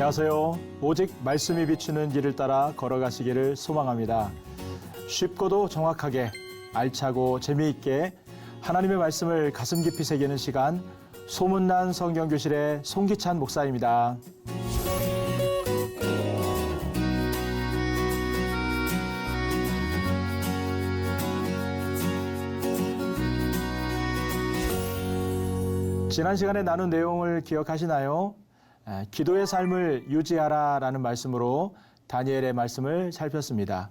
안녕하세요. 오직 말씀이 비추는 길을 따라 걸어가시기를 소망합니다. 쉽고도 정확하게, 알차고 재미있게 하나님의 말씀을 가슴 깊이 새기는 시간, 소문난 성경교실의 송기찬 목사입니다. 지난 시간에 나눈 내용을 기억하시나요? 기도의 삶을 유지하라 라는 말씀으로 다니엘의 말씀을 살폈습니다.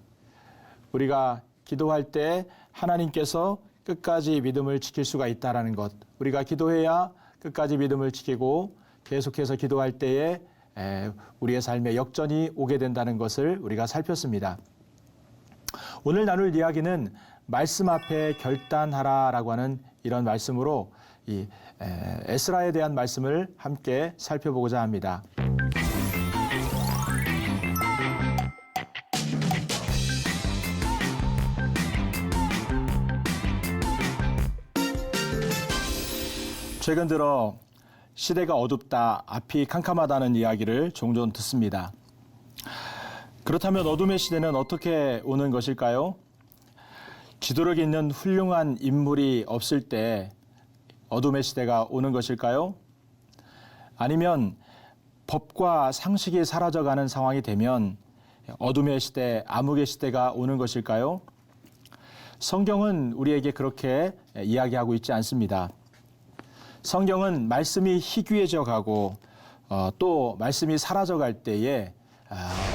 우리가 기도할 때 하나님께서 끝까지 믿음을 지킬 수가 있다는 것, 우리가 기도해야 끝까지 믿음을 지키고 계속해서 기도할 때에 우리의 삶에 역전이 오게 된다는 것을 우리가 살폈습니다. 오늘 나눌 이야기는 말씀 앞에 결단하라 라고 하는 이런 말씀으로 이 에스라에 대한 말씀을 함께 살펴보고자 합니다. 최근 들어 시대가 어둡다, 앞이 캄캄하다는 이야기를 종종 듣습니다. 그렇다면 어둠의 시대는 어떻게 오는 것일까요? 지도력 있는 훌륭한 인물이 없을 때 어둠의 시대가 오는 것일까요? 아니면 법과 상식이 사라져가는 상황이 되면 어둠의 시대, 암흑의 시대가 오는 것일까요? 성경은 우리에게 그렇게 이야기하고 있지 않습니다. 성경은 말씀이 희귀해져 가고 또 말씀이 사라져갈 때에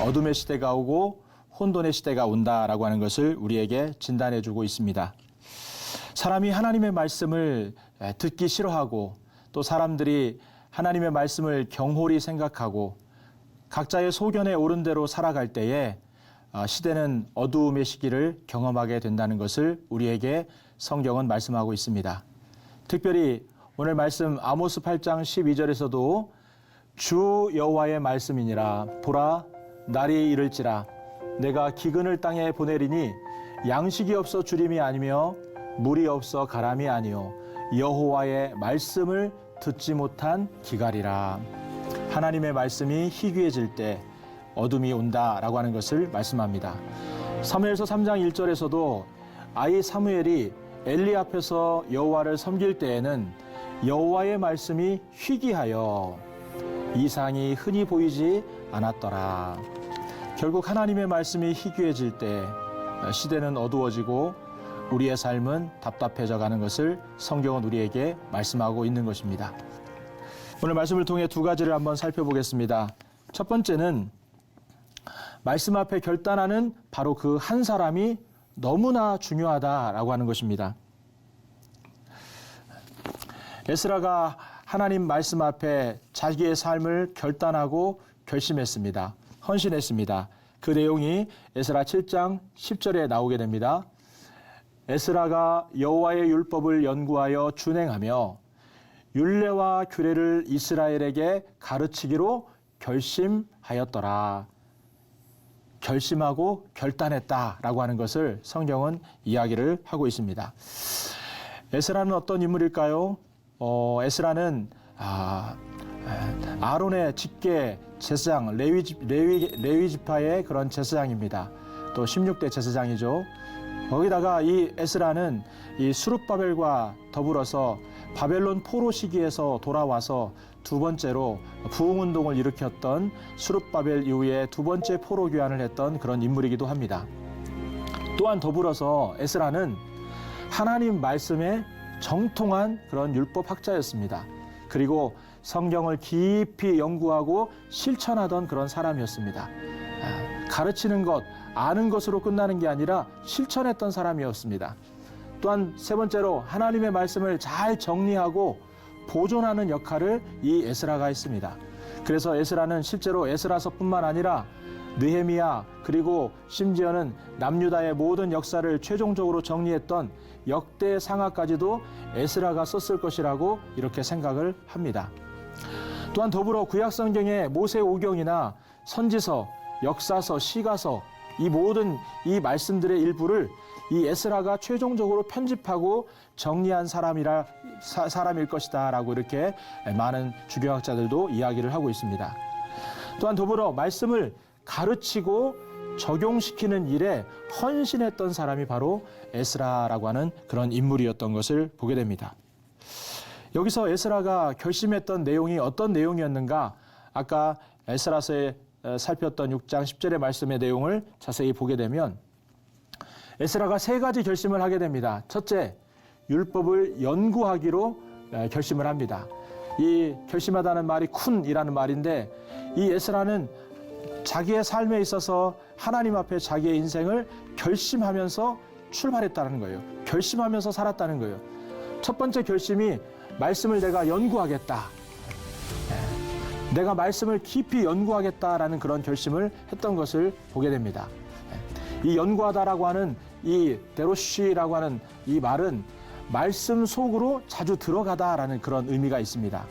어둠의 시대가 오고 혼돈의 시대가 온다라고 하는 것을 우리에게 진단해주고 있습니다. 사람이 하나님의 말씀을 듣기 싫어하고 또 사람들이 하나님의 말씀을 경홀히 생각하고 각자의 소견에 옳은 대로 살아갈 때에 시대는 어두움의 시기를 경험하게 된다는 것을 우리에게 성경은 말씀하고 있습니다. 특별히 오늘 말씀 아모스 8장 12절에서도 주 여호와의 말씀이니라 보라 날이 이를지라 내가 기근을 땅에 보내리니 양식이 없어 주림이 아니며 물이 없어 가람이 아니요 여호와의 말씀을 듣지 못한 기갈이라. 하나님의 말씀이 희귀해질 때 어둠이 온다라고 하는 것을 말씀합니다. 사무엘서 3장 1절에서도 아이 사무엘이 엘리 앞에서 여호와를 섬길 때에는 여호와의 말씀이 희귀하여 이상이 흔히 보이지 않았더라. 결국 하나님의 말씀이 희귀해질 때 시대는 어두워지고 우리의 삶은 답답해져 가는 것을 성경은 우리에게 말씀하고 있는 것입니다. 오늘 말씀을 통해 두 가지를 한번 살펴보겠습니다. 첫 번째는 말씀 앞에 결단하는 바로 그 한 사람이 너무나 중요하다라고 하는 것입니다. 에스라가 하나님 말씀 앞에 자기의 삶을 결단하고 결심했습니다. 헌신했습니다. 그 내용이 에스라 7장 10절에 나오게 됩니다. 에스라가 여호와의 율법을 연구하여 준행하며 율례와 규례를 이스라엘에게 가르치기로 결심하였더라. 결심하고 결단했다라고 하는 것을 성경은 이야기를 하고 있습니다. 에스라는 어떤 인물일까요? 에스라는 아론의 직계 제사장 레위 지파의 그런 제사장입니다. 또 16대 제사장이죠. 거기다가 이 에스라는 이 수룹바벨과 더불어서 바벨론 포로 시기에서 돌아와서 두 번째로 부흥운동을 일으켰던 수룹바벨 이후에 두 번째 포로 귀환을 했던 그런 인물이기도 합니다. 또한 더불어서 에스라는 하나님 말씀에 정통한 그런 율법학자였습니다. 그리고 성경을 깊이 연구하고 실천하던 그런 사람이었습니다. 가르치는 것, 아는 것으로 끝나는 게 아니라 실천했던 사람이었습니다. 또한 세 번째로 하나님의 말씀을 잘 정리하고 보존하는 역할을 이 에스라가 했습니다. 그래서 에스라는 실제로 에스라서뿐만 아니라 느헤미야 그리고 심지어는 남유다의 모든 역사를 최종적으로 정리했던 역대상하까지도 에스라가 썼을 것이라고 이렇게 생각을 합니다. 또한 더불어 구약성경의 모세오경이나 선지서, 역사서, 시가서 이 모든 이 말씀들의 일부를 이 에스라가 최종적으로 편집하고 정리한 사람일 것이다 라고 이렇게 많은 주교학자들도 이야기를 하고 있습니다. 또한 더불어 말씀을 가르치고 적용시키는 일에 헌신했던 사람이 바로 에스라라고 하는 그런 인물이었던 것을 보게 됩니다. 여기서 에스라가 결심했던 내용이 어떤 내용이었는가? 아까 에스라서에 살폈던 6장 10절의 말씀의 내용을 자세히 보게 되면 에스라가 세 가지 결심을 하게 됩니다. 첫째, 율법을 연구하기로 결심을 합니다. 이 결심하다는 말이 쿤이라는 말인데 이 에스라는 자기의 삶에 있어서 하나님 앞에 자기의 인생을 결심하면서 출발했다는 거예요. 결심하면서 살았다는 거예요. 첫 번째 결심이 말씀을 내가 연구하겠다. 내가 말씀을 깊이 연구하겠다라는 그런 결심을 했던 것을 보게 됩니다. 이 연구하다라고 하는 이 데로시라고 하는 이 말은 말씀 속으로 자주 들어가다라는 그런 의미가 있습니다.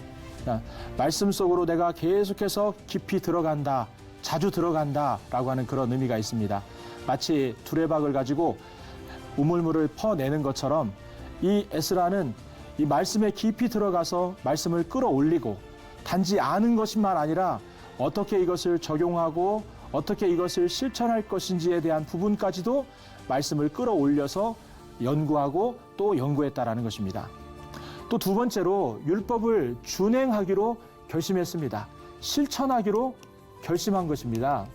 말씀 속으로 내가 계속해서 깊이 들어간다, 자주 들어간다라고 하는 그런 의미가 있습니다. 마치 두레박을 가지고 우물물을 퍼내는 것처럼 이 에스라는 이 말씀에 깊이 들어가서 말씀을 끌어올리고 단지 아는 것뿐만 아니라 어떻게 이것을 적용하고 어떻게 이것을 실천할 것인지에 대한 부분까지도 말씀을 끌어올려서 연구하고 또 연구했다라는 것입니다. 또 두 번째로 율법을 준행하기로 결심했습니다. 실천하기로 결심한 것입니다.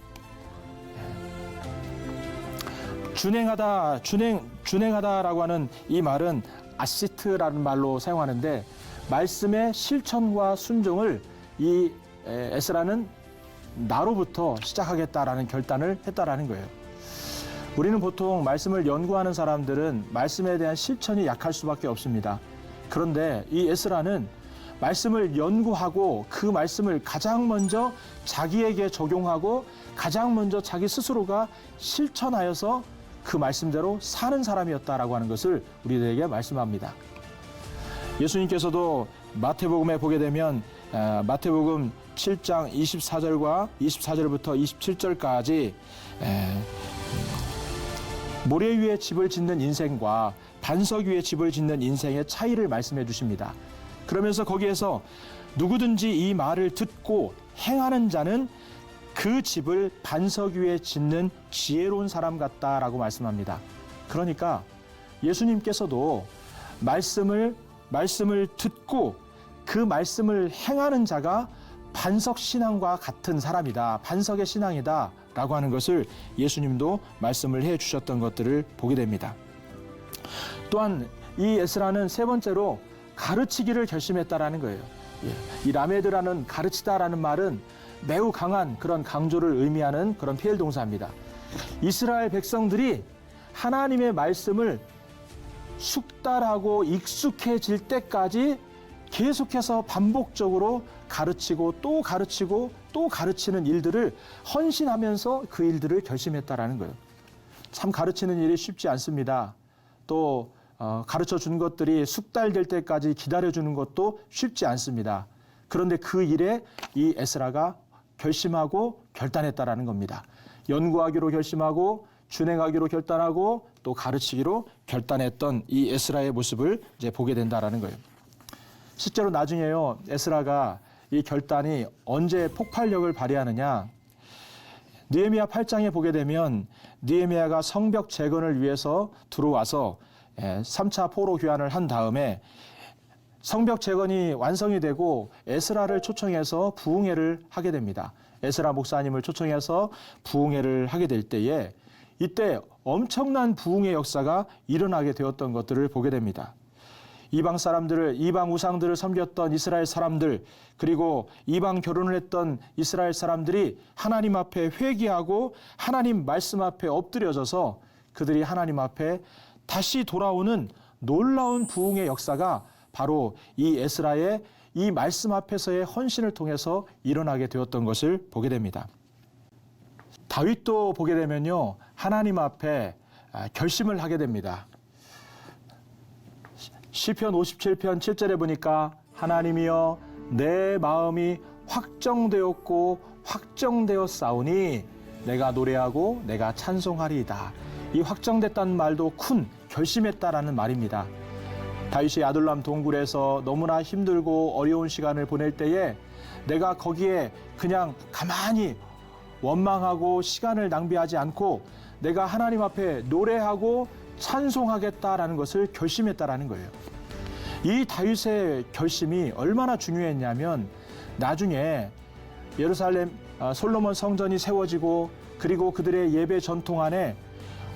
준행하다라고 하는 이 말은 아시트라는 말로 사용하는데 말씀의 실천과 순종을 이 에스라는 나로부터 시작하겠다라는 결단을 했다라는 거예요. 우리는 보통 말씀을 연구하는 사람들은 말씀에 대한 실천이 약할 수밖에 없습니다. 그런데 이 에스라는 말씀을 연구하고 그 말씀을 가장 먼저 자기에게 적용하고 가장 먼저 자기 스스로가 실천하여서 그 말씀대로 사는 사람이었다라고 하는 것을 우리들에게 말씀합니다. 예수님께서도 마태복음에 보게 되면 마태복음 7장 24절과 24절부터 27절까지 모래 위에 집을 짓는 인생과 반석 위에 집을 짓는 인생의 차이를 말씀해 주십니다. 그러면서 거기에서 누구든지 이 말을 듣고 행하는 자는 그 집을 반석 위에 짓는 지혜로운 사람 같다라고 말씀합니다. 그러니까 예수님께서도 말씀을 듣고 그 말씀을 행하는 자가 반석 신앙과 같은 사람이다. 반석의 신앙이다. 라고 하는 것을 예수님도 말씀을 해 주셨던 것들을 보게 됩니다. 또한 이 에스라는 세 번째로 가르치기를 결심했다라는 거예요. 이 라메드라는 가르치다라는 말은 매우 강한 그런 강조를 의미하는 그런 피엘 동사입니다. 이스라엘 백성들이 하나님의 말씀을 숙달하고 익숙해질 때까지 계속해서 반복적으로 가르치고 또 가르치고 또 가르치는 일들을 헌신하면서 그 일들을 결심했다라는 거예요. 참 가르치는 일이 쉽지 않습니다. 또 가르쳐 준 것들이 숙달될 때까지 기다려주는 것도 쉽지 않습니다. 그런데 그 일에 이 에스라가 결심하고 결단했다라는 겁니다. 연구하기로 결심하고 준행하기로 결단하고 또 가르치기로 결단했던 이 에스라의 모습을 이제 보게 된다라는 거예요. 실제로 나중에요, 에스라가 이 결단이 언제 폭발력을 발휘하느냐? 느헤미야 8장에 보게 되면 느헤미야가 성벽 재건을 위해서 들어와서 3차 포로 귀환을 한 다음에 성벽 재건이 완성이 되고 에스라를 초청해서 부흥회를 하게 됩니다. 에스라 목사님을 초청해서 부흥회를 하게 될 때에 이때 엄청난 부흥의 역사가 일어나게 되었던 것들을 보게 됩니다. 이방 사람들을, 이방 우상들을 섬겼던 이스라엘 사람들, 그리고 이방 결혼을 했던 이스라엘 사람들이 하나님 앞에 회개하고 하나님 말씀 앞에 엎드려져서 그들이 하나님 앞에 다시 돌아오는 놀라운 부흥의 역사가 바로 이 에스라의 이 말씀 앞에서의 헌신을 통해서 일어나게 되었던 것을 보게 됩니다. 다윗도 보게 되면요, 하나님 앞에 결심을 하게 됩니다. 시편 57편 7절에 보니까 하나님이여 내 마음이 확정되었고 확정되었사오니 내가 노래하고 내가 찬송하리이다. 이 확정됐다는 말도 큰 결심했다라는 말입니다. 다윗이 아둘람 동굴에서 너무나 힘들고 어려운 시간을 보낼 때에 내가 거기에 그냥 가만히 원망하고 시간을 낭비하지 않고 내가 하나님 앞에 노래하고 찬송하겠다라는 것을 결심했다라는 거예요. 이 다윗의 결심이 얼마나 중요했냐면 나중에 예루살렘 솔로몬 성전이 세워지고 그리고 그들의 예배 전통 안에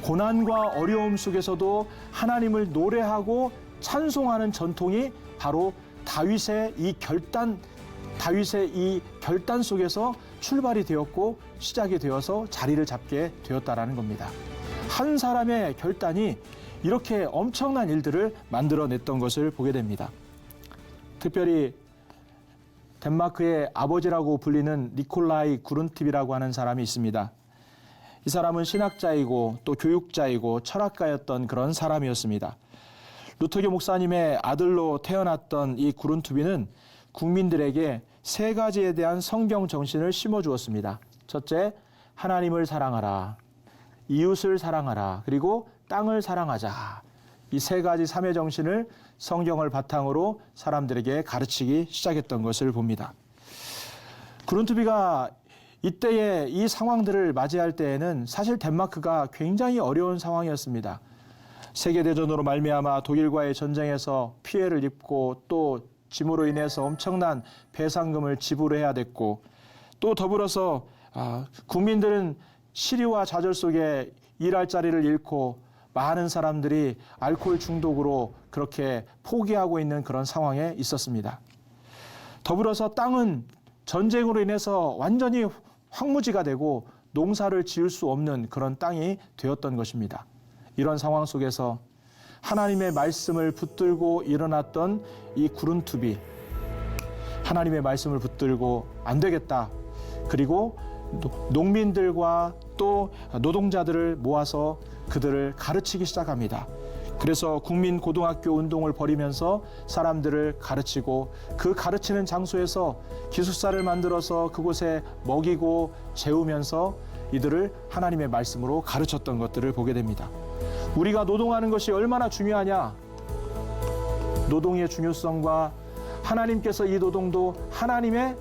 고난과 어려움 속에서도 하나님을 노래하고 찬송하는 전통이 바로 다윗의 이 결단 속에서 출발이 되었고 시작이 되어서 자리를 잡게 되었다라는 겁니다. 한 사람의 결단이 이렇게 엄청난 일들을 만들어냈던 것을 보게 됩니다. 특별히 덴마크의 아버지라고 불리는 니콜라이 구룬팁이라고 하는 사람이 있습니다. 이 사람은 신학자이고 또 교육자이고 철학가였던 그런 사람이었습니다. 루터교 목사님의 아들로 태어났던 이 구룬투비는 국민들에게 세 가지에 대한 성경 정신을 심어주었습니다. 첫째, 하나님을 사랑하라. 이웃을 사랑하라. 그리고 땅을 사랑하자. 이 세 가지 삼의 정신을 성경을 바탕으로 사람들에게 가르치기 시작했던 것을 봅니다. 구룬투비가 이때의 이 상황들을 맞이할 때에는 사실 덴마크가 굉장히 어려운 상황이었습니다. 세계대전으로 말미암아 독일과의 전쟁에서 피해를 입고 또 짐으로 인해서 엄청난 배상금을 지불해야 됐고 또 더불어서 국민들은 시리와 좌절 속에 일할 자리를 잃고 많은 사람들이 알코올 중독으로 그렇게 포기하고 있는 그런 상황에 있었습니다. 더불어서 땅은 전쟁으로 인해서 완전히 황무지가 되고 농사를 지을 수 없는 그런 땅이 되었던 것입니다. 이런 상황 속에서 하나님의 말씀을 붙들고 일어났던 이 구룬투비, 하나님의 말씀을 붙들고 안 되겠다. 그리고 농민들과 또 노동자들을 모아서 그들을 가르치기 시작합니다. 그래서 국민 고등학교 운동을 벌이면서 사람들을 가르치고 그 가르치는 장소에서 기숙사를 만들어서 그곳에 먹이고 재우면서 이들을 하나님의 말씀으로 가르쳤던 것들을 보게 됩니다. 우리가 노동하는 것이 얼마나 중요하냐? 노동의 중요성과 하나님께서 이 노동도 하나님의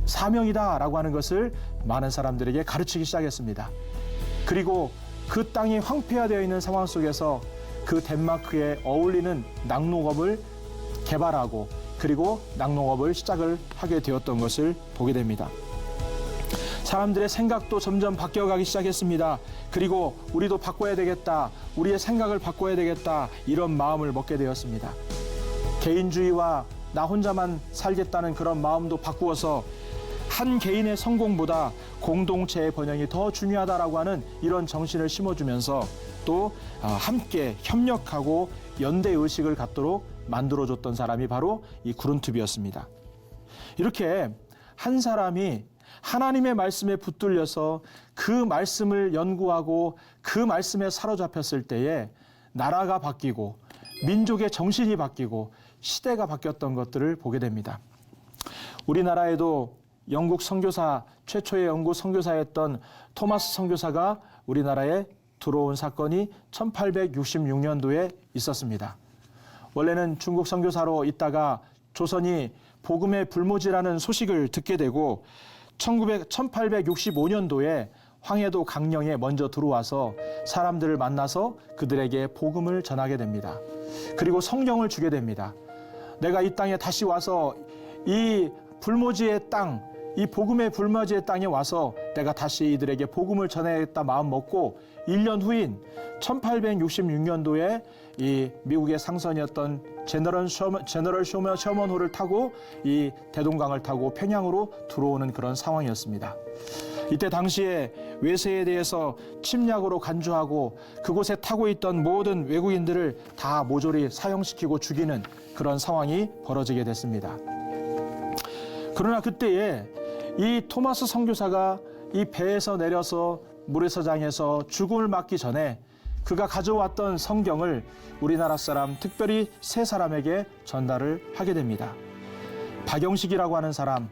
사명이다라고 하는 것을 많은 사람들에게 가르치기 시작했습니다. 그리고 그 땅이 황폐화되어 있는 상황 속에서 그 덴마크에 어울리는 낙농업을 개발하고 그리고 낙농업을 시작을 하게 되었던 것을 보게 됩니다. 사람들의 생각도 점점 바뀌어가기 시작했습니다. 그리고 우리도 바꿔야 되겠다. 우리의 생각을 바꿔야 되겠다. 이런 마음을 먹게 되었습니다. 개인주의와 나 혼자만 살겠다는 그런 마음도 바꾸어서 한 개인의 성공보다 공동체의 번영이 더 중요하다라고 하는 이런 정신을 심어주면서 또 함께 협력하고 연대의식을 갖도록 만들어줬던 사람이 바로 이 구룬투비였습니다. 이렇게 한 사람이 하나님의 말씀에 붙들려서 그 말씀을 연구하고 그 말씀에 사로잡혔을 때에 나라가 바뀌고 민족의 정신이 바뀌고 시대가 바뀌었던 것들을 보게 됩니다. 우리나라에도 영국 선교사, 최초의 영국 선교사였던 토마스 선교사가 우리나라에 들어온 사건이 1866년도에 있었습니다. 원래는 중국 선교사로 있다가 조선이 복음의 불모지라는 소식을 듣게 되고 1865년도에 황해도 강령에 먼저 들어와서 사람들을 만나서 그들에게 복음을 전하게 됩니다. 그리고 성경을 주게 됩니다. 내가 이 땅에 다시 와서 이 불모지의 땅, 이 복음의 불모지의 땅에 와서 내가 다시 이들에게 복음을 전해야겠다 마음 먹고 1년 후인 1866년도에 이 미국의 상선이었던 제너럴 셔먼호를 타고 이 대동강을 타고 평양으로 들어오는 그런 상황이었습니다. 이때 당시에 외세에 대해서 침략으로 간주하고 그곳에 타고 있던 모든 외국인들을 다 모조리 사형시키고 죽이는 그런 상황이 벌어지게 됐습니다. 그러나 그때에 이 토마스 선교사가 이 배에서 내려서 모래사장에서 죽음을 맞기 전에 그가 가져왔던 성경을 우리나라 사람, 특별히 세 사람에게 전달을 하게 됩니다. 박영식이라고 하는 사람,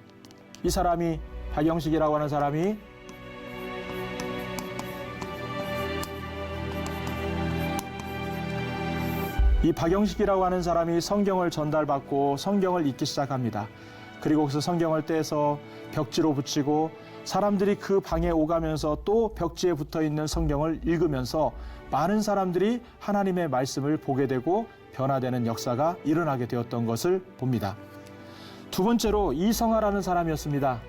박영식이라고 하는 사람이 이 박영식이라고 하는 사람이 성경을 전달받고 성경을 읽기 시작합니다. 그리고 거기서 성경을 떼서 벽지로 붙이고 사람들이 그 방에 오가면서 또 벽지에 붙어있는 성경을 읽으면서 많은 사람들이 하나님의 말씀을 보게 되고 변화되는 역사가 일어나게 되었던 것을 봅니다. 두 번째로 이성하라는 사람이었습니다.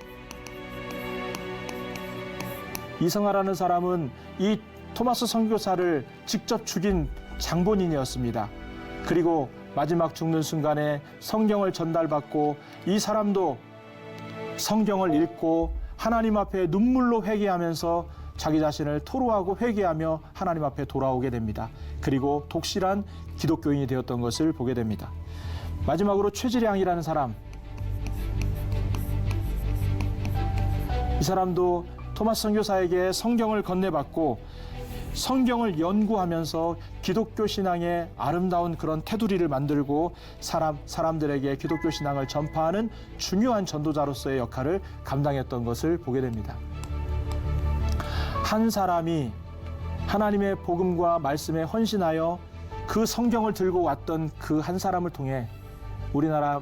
이성하라는 사람은 이 토마스 선교사를 직접 죽인 장본인이었습니다. 그리고 마지막 죽는 순간에 성경을 전달받고 이 사람도 성경을 읽고 하나님 앞에 눈물로 회개하면서 자기 자신을 토로하고 회개하며 하나님 앞에 돌아오게 됩니다. 그리고 독실한 기독교인이 되었던 것을 보게 됩니다. 마지막으로 최지량이라는 사람. 이 사람도 토마스 선교사에게 성경을 건네받고 성경을 연구하면서 기독교 신앙의 아름다운 그런 테두리를 만들고 사람들에게 기독교 신앙을 전파하는 중요한 전도자로서의 역할을 감당했던 것을 보게 됩니다. 한 사람이 하나님의 복음과 말씀에 헌신하여 그 성경을 들고 왔던 그 한 사람을 통해 우리나라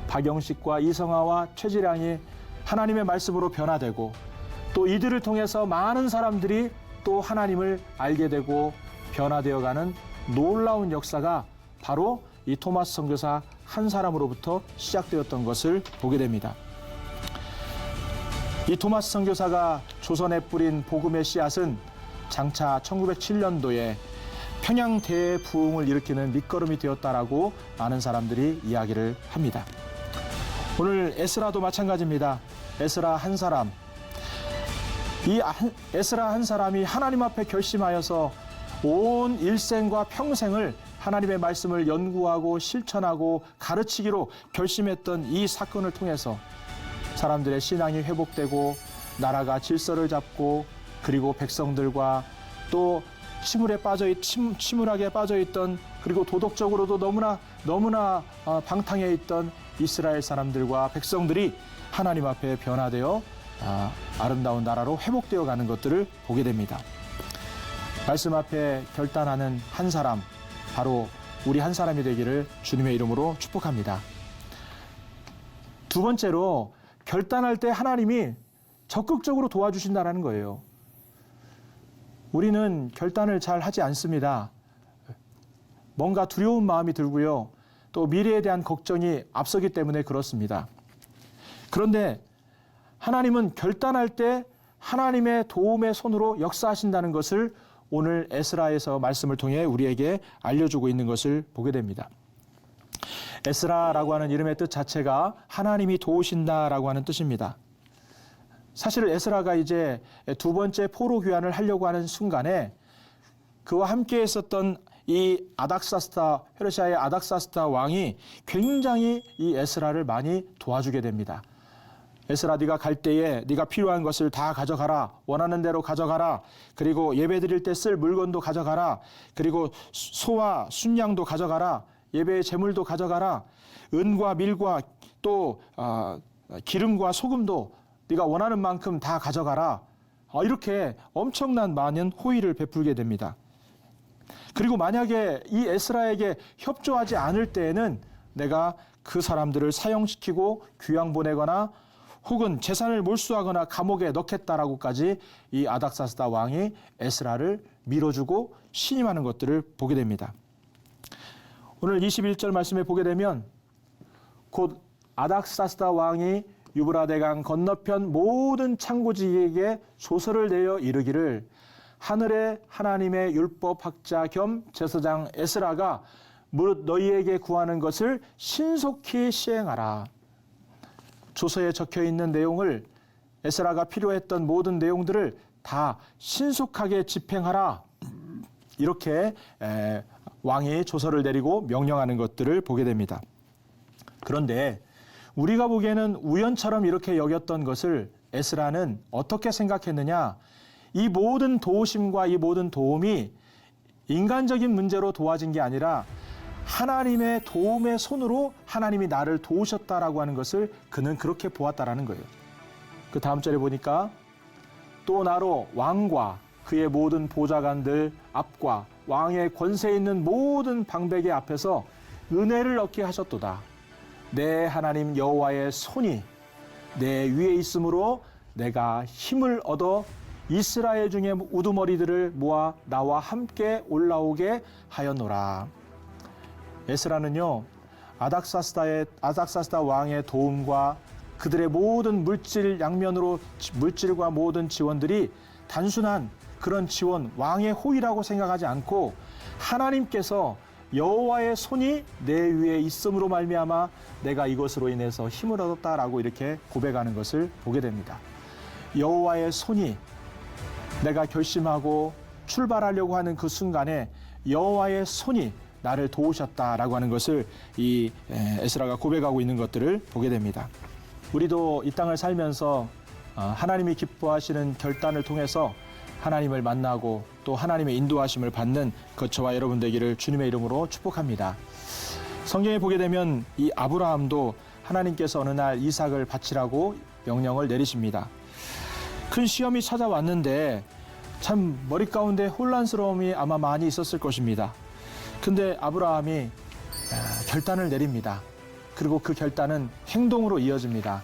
박영식과 이성하와 최지량이 하나님의 말씀으로 변화되고 또 이들을 통해서 많은 사람들이 또 하나님을 알게 되고 변화되어가는 놀라운 역사가 바로 이 토마스 선교사 한 사람으로부터 시작되었던 것을 보게 됩니다. 이 토마스 선교사가 조선에 뿌린 복음의 씨앗은 장차 1907년도에 평양 대부흥을 일으키는 밑거름이 되었다라고 많은 사람들이 이야기를 합니다. 오늘 에스라도 마찬가지입니다. 에스라 한 사람. 이 에스라 한 사람이 하나님 앞에 결심하여서 온 일생과 평생을 하나님의 말씀을 연구하고 실천하고 가르치기로 결심했던 이 사건을 통해서 사람들의 신앙이 회복되고 나라가 질서를 잡고 그리고 백성들과 또 침울하게 빠져있던 그리고 도덕적으로도 너무나 방탕해 있던 이스라엘 사람들과 백성들이 하나님 앞에 변화되어 아름다운 나라로 회복되어 가는 것들을 보게 됩니다. 말씀 앞에 결단하는 한 사람, 바로 우리 한 사람이 되기를 주님의 이름으로 축복합니다. 두 번째로 결단할 때 하나님이 적극적으로 도와주신다는 거예요. 우리는 결단을 잘 하지 않습니다. 뭔가 두려운 마음이 들고요. 또 미래에 대한 걱정이 앞서기 때문에 그렇습니다. 그런데 하나님은 결단할 때 하나님의 도움의 손으로 역사하신다는 것을 오늘 에스라에서 말씀을 통해 우리에게 알려주고 있는 것을 보게 됩니다. 에스라라고 하는 이름의 뜻 자체가 하나님이 도우신다라고 하는 뜻입니다. 사실 에스라가 이제 두 번째 포로 귀환을 하려고 하는 순간에 그와 함께 있었던 이 페르시아의 아닥사스다 왕이 굉장히 이 에스라를 많이 도와주게 됩니다. 에스라, 네가 갈 때에 네가 필요한 것을 다 가져가라. 원하는 대로 가져가라. 그리고 예배 드릴 때 쓸 물건도 가져가라. 그리고 소와 순양도 가져가라. 예배의 제물도 가져가라. 은과 밀과 또 기름과 소금도 네가 원하는 만큼 다 가져가라. 이렇게 엄청난 많은 호의를 베풀게 됩니다. 그리고 만약에 이 에스라에게 협조하지 않을 때에는 내가 그 사람들을 사형시키고 귀양 보내거나 혹은 재산을 몰수하거나 감옥에 넣겠다라고까지 이 아닥사스다 왕이 에스라를 밀어주고 신임하는 것들을 보게 됩니다. 오늘 21절 말씀에 보게 되면 곧 아닥사스다 왕이 유브라데강 건너편 모든 창고지기에게 소설을 내어 이르기를 하늘의 하나님의 율법학자 겸 제사장 에스라가 무릇 너희에게 구하는 것을 신속히 시행하라. 조서에 적혀있는 내용을 에스라가 필요했던 모든 내용들을 다 신속하게 집행하라. 이렇게 왕이 조서를 내리고 명령하는 것들을 보게 됩니다. 그런데 우리가 보기에는 우연처럼 이렇게 여겼던 것을 에스라는 어떻게 생각했느냐? 이 모든 도우심과 이 모든 도움이 인간적인 문제로 도와진 게 아니라 하나님의 도움의 손으로 하나님이 나를 도우셨다라고 하는 것을 그는 그렇게 보았다라는 거예요. 그 다음 절에 보니까 또 나로 왕과 그의 모든 보좌관들 앞과 왕의 권세 있는 모든 방백의 앞에서 은혜를 얻게 하셨도다. 내 하나님 여호와의 손이 내 위에 있으므로 내가 힘을 얻어 이스라엘 중에 우두머리들을 모아 나와 함께 올라오게 하였노라. 에스라는요, 아닥사스다 왕의 도움과 그들의 모든 물질과 모든 지원들이 단순한 그런 지원, 왕의 호의라고 생각하지 않고 하나님께서 여호와의 손이 내 위에 있음으로 말미암아 내가 이것으로 인해서 힘을 얻었다라고 이렇게 고백하는 것을 보게 됩니다. 여호와의 손이 내가 결심하고 출발하려고 하는 그 순간에 여호와의 손이 나를 도우셨다라고 하는 것을 이 에스라가 고백하고 있는 것들을 보게 됩니다. 우리도 이 땅을 살면서 하나님이 기뻐하시는 결단을 통해서 하나님을 만나고 또 하나님의 인도하심을 받는 저와 여러분 되기를 주님의 이름으로 축복합니다. 성경에 보게 되면 이 아브라함도 하나님께서 어느 날 이삭을 바치라고 명령을 내리십니다. 큰 시험이 찾아왔는데 참 머리 가운데 혼란스러움이 아마 많이 있었을 것입니다. 근데 아브라함이 결단을 내립니다. 그리고 그 결단은 행동으로 이어집니다.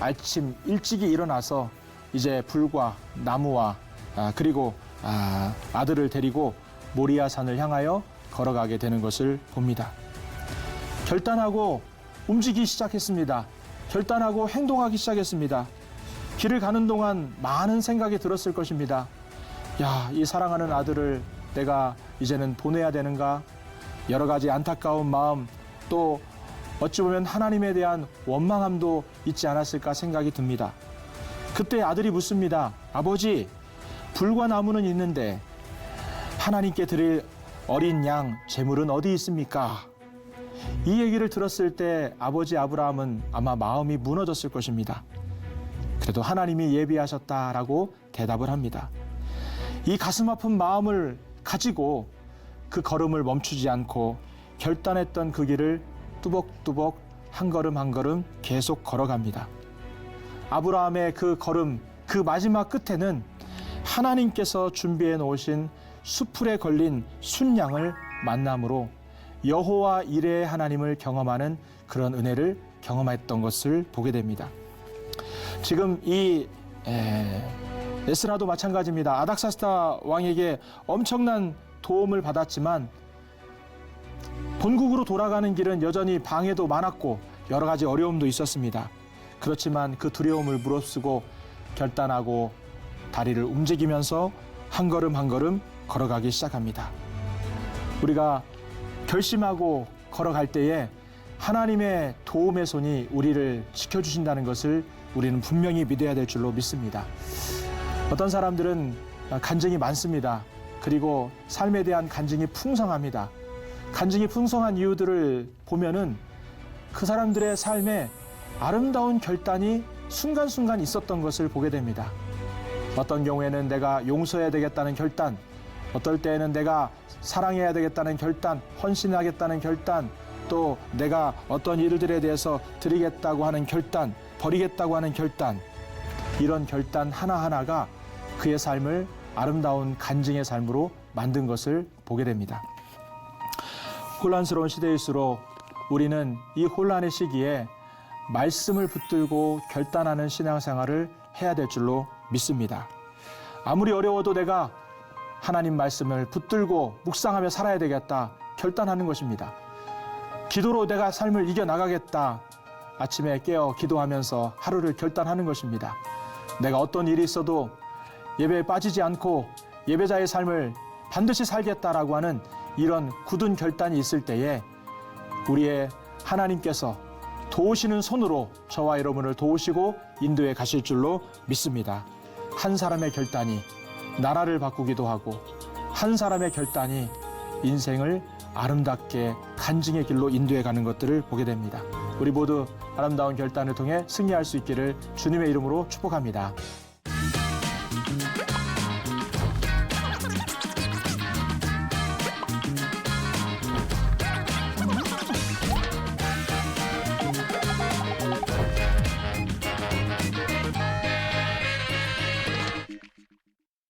아침 일찍이 일어나서 이제 불과 나무와 그리고 아들을 데리고 모리아 산을 향하여 걸어가게 되는 것을 봅니다. 결단하고 움직이기 시작했습니다. 결단하고 행동하기 시작했습니다. 길을 가는 동안 많은 생각이 들었을 것입니다. 야, 이 사랑하는 아들을 내가 이제는 보내야 되는가? 여러 가지 안타까운 마음, 또 어찌 보면 하나님에 대한 원망함도 있지 않았을까 생각이 듭니다. 그때 아들이 묻습니다. 아버지, 불과 나무는 있는데 하나님께 드릴 어린 양 제물은 어디 있습니까? 이 얘기를 들었을 때 아버지 아브라함은 아마 마음이 무너졌을 것입니다. 그래도 하나님이 예비하셨다라고 대답을 합니다. 이 가슴 아픈 마음을 가지고 그 걸음을 멈추지 않고 결단했던 그 길을 뚜벅뚜벅 한 걸음 한 걸음 계속 걸어갑니다. 아브라함의 그 걸음, 그 마지막 끝에는 하나님께서 준비해 놓으신 수풀에 걸린 순양을 만남으로 여호와 이레의 하나님을 경험하는 그런 은혜를 경험했던 것을 보게 됩니다. 지금 이 에스라도 마찬가지입니다. 아닥사스다 왕에게 엄청난 도움을 받았지만 본국으로 돌아가는 길은 여전히 방해도 많았고 여러 가지 어려움도 있었습니다. 그렇지만 그 두려움을 무릅쓰고 결단하고 다리를 움직이면서 한 걸음 한 걸음 걸어가기 시작합니다. 우리가 결심하고 걸어갈 때에 하나님의 도움의 손이 우리를 지켜주신다는 것을 우리는 분명히 믿어야 될 줄로 믿습니다. 어떤 사람들은 간증이 많습니다. 그리고 삶에 대한 간증이 풍성합니다. 간증이 풍성한 이유들을 보면은 그 사람들의 삶에 아름다운 결단이 순간순간 있었던 것을 보게 됩니다. 어떤 경우에는 내가 용서해야 되겠다는 결단, 어떨 때에는 내가 사랑해야 되겠다는 결단, 헌신하겠다는 결단, 또 내가 어떤 일들에 대해서 드리겠다고 하는 결단, 버리겠다고 하는 결단, 이런 결단 하나하나가 그의 삶을 아름다운 간증의 삶으로 만든 것을 보게 됩니다. 혼란스러운 시대일수록 우리는 이 혼란의 시기에 말씀을 붙들고 결단하는 신앙생활을 해야 될 줄로 믿습니다. 아무리 어려워도 내가 하나님 말씀을 붙들고 묵상하며 살아야 되겠다 결단하는 것입니다. 기도로 내가 삶을 이겨나가겠다. 아침에 깨어 기도하면서 하루를 결단하는 것입니다. 내가 어떤 일이 있어도 예배에 빠지지 않고 예배자의 삶을 반드시 살겠다라고 하는 이런 굳은 결단이 있을 때에 우리의 하나님께서 도우시는 손으로 저와 여러분을 도우시고 인도해 가실 줄로 믿습니다. 한 사람의 결단이 나라를 바꾸기도 하고 한 사람의 결단이 인생을 아름답게 간증의 길로 인도해 가는 것들을 보게 됩니다. 우리 모두 아름다운 결단을 통해 승리할 수 있기를 주님의 이름으로 축복합니다.